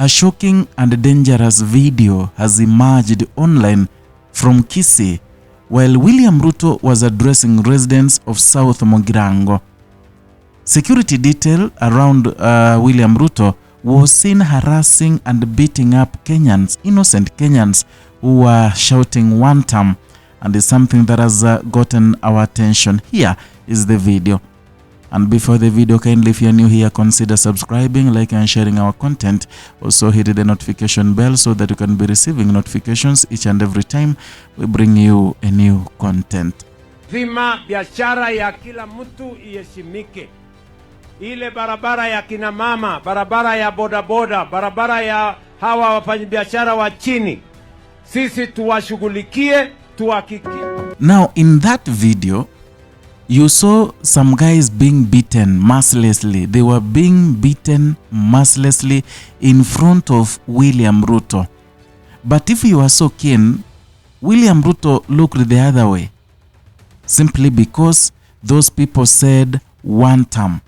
A shocking and dangerous video has emerged online from Kisii while William Ruto was addressing residents of South Mogirango. Security detail around William Ruto was seen harassing and beating up Kenyans, innocent Kenyans who were shouting Wantam, and is something that has gotten our attention. Here is the video. And before the video, kindly, if you're new here, consider subscribing, liking and sharing our content. Also hit the notification bell so that you can be receiving notifications each and every time we bring you a new content. Vima biashara ya kila mtu iheshimike. Ile barabara ya kina mama, barabara ya bodaboda, barabara ya hawa wafanyabiashara wa chini, sisi tuwashughulikie, tuhakikie. Now in that video, you saw some guys being beaten mercilessly. They were being beaten mercilessly in front of William Ruto. But if you are so keen, William Ruto looked the other way, simply because those people said Wantam.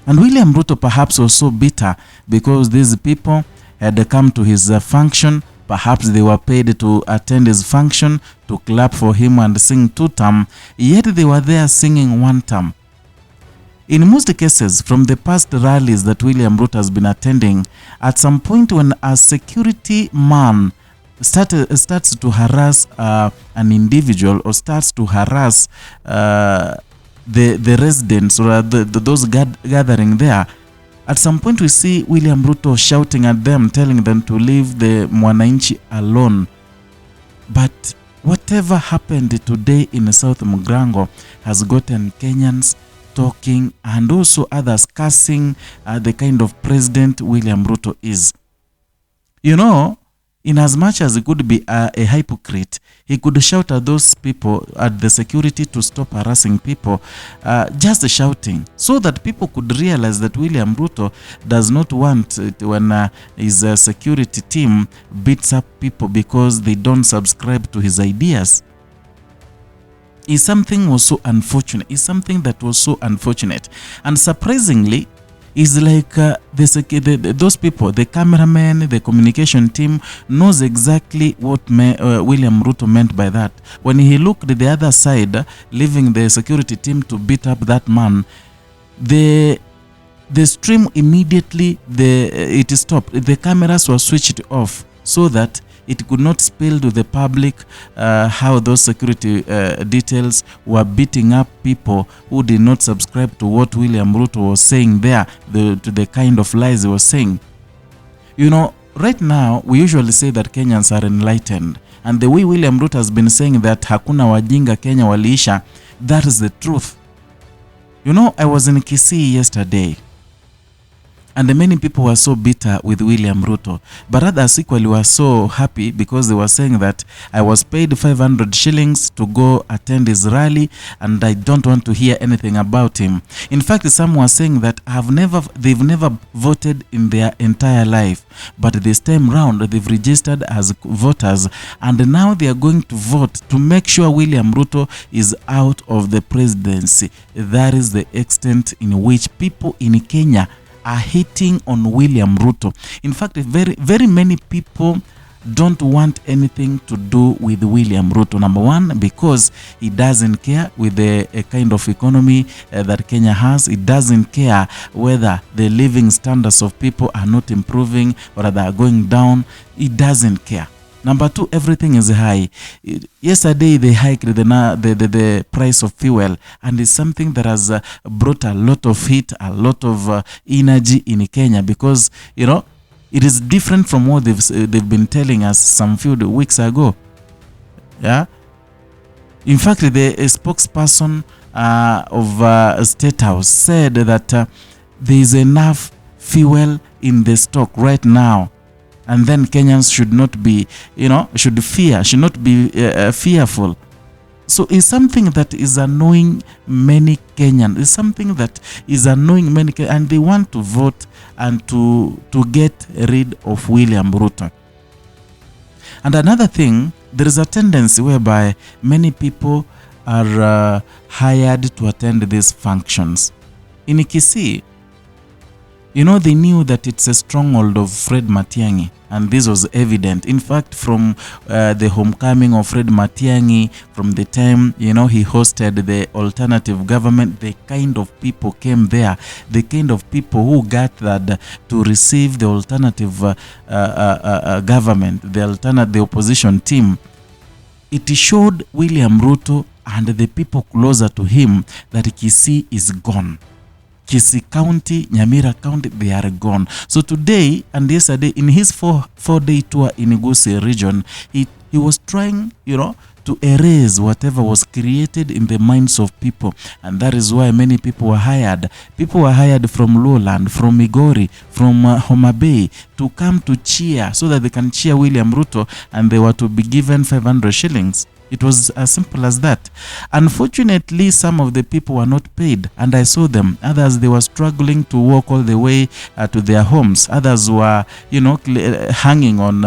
And William Ruto perhaps was so bitter because these people had come to his function. Perhaps they were paid to attend his function, to clap for him and sing two-tam, yet they were there singing one-tam. In most cases, from the past rallies that William Ruto has been attending, at some point when a security man starts to harass an individual or starts to harass the residents or those gathering there, at some point we see William Ruto shouting at them, telling them to leave the Mwananchi alone. But whatever happened today in South Mogirango has gotten Kenyans talking and also others cursing the kind of president William Ruto is. You know, in as much as he could be a hypocrite, he could shout at those people, at the security, to stop harassing people, just shouting, so that people could realize that William Ruto does not want it when his security team beats up people because they don't subscribe to his ideas. Is something was so unfortunate. Is something that was so unfortunate, and surprisingly, is like those people, the cameraman, the communication team, knows exactly what William Ruto meant by that. When he looked at the other side, leaving the security team to beat up that man, the stream immediately it stopped. The cameras were switched off so that it could not spill to the public how those security details were beating up people who did not subscribe to what William Ruto was saying there, to the kind of lies he was saying. You know, right now, we usually say that Kenyans are enlightened. And the way William Ruto has been saying that hakuna wajinga Kenya waliisha, that is the truth. You know, I was in Kisii yesterday, and many people were so bitter with William Ruto. But others equally were so happy because they were saying that I was paid 500 shillings to go attend his rally and I don't want to hear anything about him. In fact, some were saying that they've never voted in their entire life. But this time round, they've registered as voters and now they are going to vote to make sure William Ruto is out of the presidency. That is the extent in which people in Kenya are hating on William Ruto. In fact, very many people don't want anything to do with William Ruto. Number one, because he doesn't care with the kind of economy that Kenya has. He doesn't care whether the living standards of people are not improving or they are going down. He doesn't care. Number two, everything is high. Yesterday, they hiked the price of fuel, and it's something that has brought a lot of heat, a lot of energy in Kenya because, you know, it is different from what they've been telling us some few weeks ago. Yeah. In fact, the spokesperson of State House said that there is enough fuel in the stock right now. And then Kenyans should not be, should not be fearful. So it's something that is annoying many Kenyans. It's something that is annoying many Kenyans, and they want to vote and to get rid of William Ruto. And another thing, there is a tendency whereby many people are hired to attend these functions. In Kisii, You know, they knew that it's a stronghold of Fred Matiang'i, and this was evident. In fact, from the homecoming of Fred Matiang'i, from the time, you know, he hosted the alternative government, the kind of people came there, the kind of people who gathered to receive the alternative government, the opposition team. It showed William Ruto and the people closer to him that Kisii is gone. Kisii County, Nyamira County, they are gone. So today and yesterday, in his four-day tour in Kisii region, he was trying, you know, to erase whatever was created in the minds of people. And that is why many people were hired. People were hired from Lowland, from Migori, from Homa Bay to come to cheer so that they can cheer William Ruto, and they were to be given 500 shillings. It was as simple as that. Unfortunately, some of the people were not paid, and I saw them. Others, they were struggling to walk all the way to their homes. Others were, you know, hanging on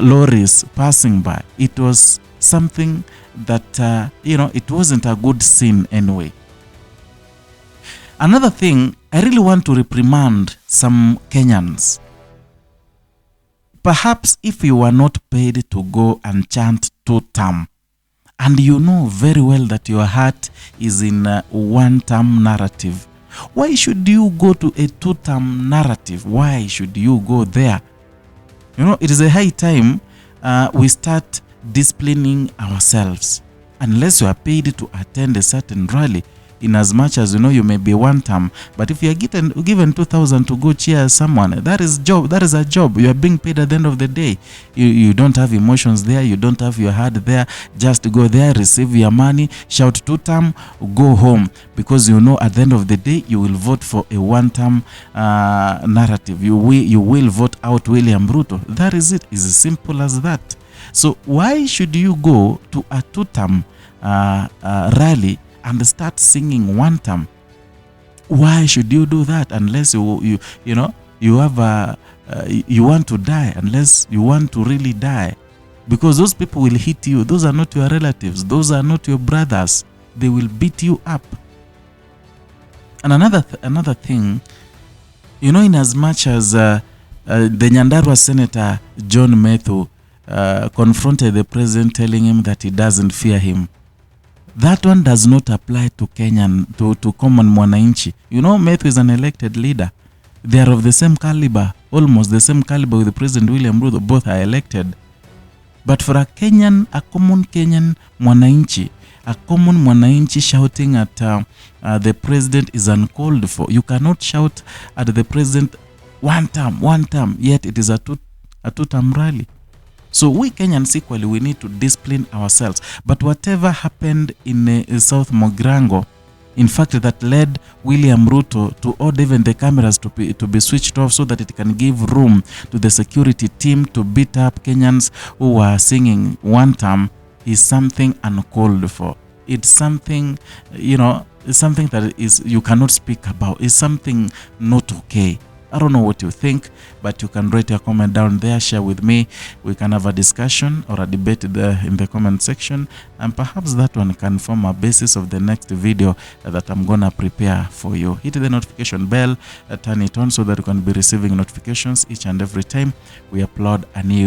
lorries passing by. It was something that, you know, it wasn't a good scene anyway. Another thing, I really want to reprimand some Kenyans. Perhaps if you were not paid to go and chant two-term, and you know very well that your heart is in a one-term narrative, why should you go to a two-term narrative? Why should you go there? You know, it is a high time we start disciplining ourselves. Unless you are paid to attend a certain rally, in as much as, you know, you may be Wantam, but if you are given 2,000 to go cheer someone, that is a job. You are being paid at the end of the day. You don't have emotions there, you don't have your heart there. Just go there, receive your money, shout two-term, go home, because you know at the end of the day you will vote for a one-term narrative. You will vote out William Ruto. That is it. It's as simple as that. So why should you go to a two-term rally and start singing Wantam? Why should you do that unless you know you have you want to die, unless you want to really die? Because those people will hit you. Those are not your relatives. Those are not your brothers. They will beat you up. And another thing, you know, in as much as the Nyandarua Senator John Methu confronted the president telling him that he doesn't fear him, that one does not apply to Kenyan, to common mwananchi. You know, Methu is an elected leader. They are of the same caliber, almost the same caliber with the President William Ruto. Both are elected. But for a common Kenyan mwananchi, a common mwananchi shouting at the president is uncalled for. You cannot shout at the president one term, yet it is a two-term rally. So we Kenyans equally, we need to discipline ourselves. But whatever happened in South Mogrango, in fact, that led William Ruto to order even the cameras to be switched off so that it can give room to the security team to beat up Kenyans who were singing Wantam, is something uncalled for. It's something, you know, it's something that is you cannot speak about. It's something not okay. I don't know what you think, but you can write your comment down there, share with me. We can have a discussion or a debate there in the comment section, and perhaps that one can form a basis of the next video that I'm gonna prepare for you. Hit the notification bell, turn it on so that you can be receiving notifications each and every time we upload a new